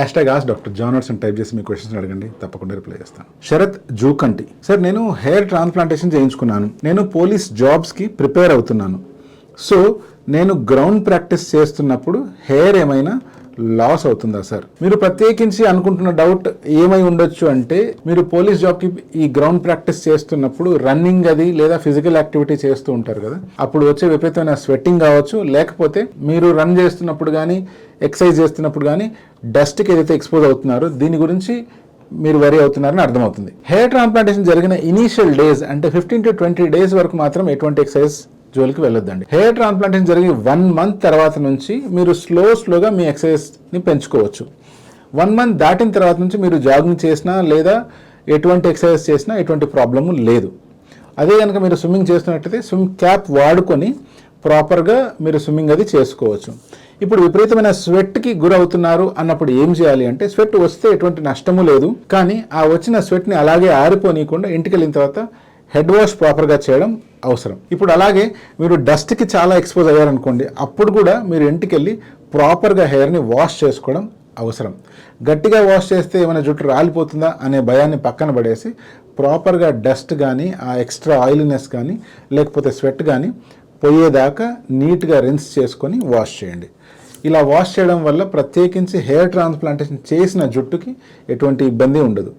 #Ask Dr. John అని type చేసి మీ questions అడగండి, తప్పకుండా రిప్లై చేస్తాను. శరత్ జూకంటి, సార్ నేను హెయిర్ ట్రాన్స్ప్లాంటేషన్ చేయించుకున్నాను. నేను పోలీస్ జాబ్స్కి ప్రిపేర్ అవుతున్నాను. సో నేను గ్రౌండ్ ప్రాక్టీస్ చేస్తున్నప్పుడు హెయిర్ ఏమైనా లాస్ అవుతుందా సార్? మీరు ప్రత్యేకించి అనుకుంటున్న డౌట్ ఏమై ఉండొచ్చు అంటే, మీరు పోలీస్ జాబ్కి ఈ గ్రౌండ్ ప్రాక్టీస్ చేస్తున్నప్పుడు రన్నింగ్ అది లేదా ఫిజికల్ యాక్టివిటీ చేస్తూ ఉంటారు కదా, అప్పుడు వచ్చే విపరీతమైన స్వెట్టింగ్ కావచ్చు, లేకపోతే మీరు రన్ చేస్తున్నప్పుడు కానీ ఎక్సర్సైజ్ చేస్తున్నప్పుడు కానీ డస్ట్కి ఏదైతే ఎక్స్పోజ్ అవుతున్నారో దీని గురించి మీరు వరీ అవుతున్నారని అర్థమవుతుంది. హెయిర్ ట్రాన్స్ప్లాంటేషన్ జరిగిన ఇనీషియల్ డేస్ అంటే 15 to 20 డేస్ వరకు మాత్రం ఎటువంటి ఎక్సర్సైజ్ జోలికి వెళ్ళొద్దండి. హెయిర్ ట్రాన్స్ప్లాంటేషన్ జరిగి 1 month తర్వాత నుంచి మీరు స్లోగా మీ ఎక్సర్సైజ్ని పెంచుకోవచ్చు. 1 month దాటిన తర్వాత నుంచి మీరు జాగింగ్ చేసినా లేదా ఎటువంటి ఎక్సర్సైజ్ చేసినా ఎటువంటి ప్రాబ్లము లేదు. అదే కనుక మీరు స్విమ్మింగ్ చేస్తున్నట్టయితే స్విమ్ క్యాప్ వాడుకొని ప్రాపర్గా మీరు స్విమ్మింగ్ అది చేసుకోవచ్చు. ఇప్పుడు విపరీతమైన స్వెట్కి గురవుతున్నారు అన్నప్పుడు ఏం చేయాలి అంటే, స్వెట్ వస్తే ఎటువంటి నష్టము లేదు, కానీ ఆ వచ్చిన స్వెట్ని అలాగే ఆరిపోనీయకుండా ఇంటికి వెళ్ళిన తర్వాత హెడ్ వాష్ ప్రాపర్గా చేయడం అవసరం. ఇప్పుడు అలాగే మీరు డస్ట్కి చాలా ఎక్స్పోజ్ అయ్యారనుకోండి, అప్పుడు కూడా మీరు ఇంటికి వెళ్ళి ప్రాపర్గా హెయిర్ని వాష్ చేసుకోవడం అవసరం. గట్టిగా వాష్ చేస్తే ఏమైనా జుట్టు రాలిపోతుందా అనే భయాన్ని పక్కన పడేసి ప్రాపర్గా డస్ట్ కానీ ఆ ఎక్స్ట్రా ఆయిలీనెస్ కానీ లేకపోతే స్వెట్ కానీ పోయేదాకా నీట్గా రిన్స్ చేసుకొని వాష్ చేయండి. ఇలా వాష్ చేయడం వల్ల ప్రత్యేకించి హెయిర్ ట్రాన్స్ప్లాంటేషన్ చేసిన జుట్టుకి ఎటువంటి ఇబ్బంది ఉండదు.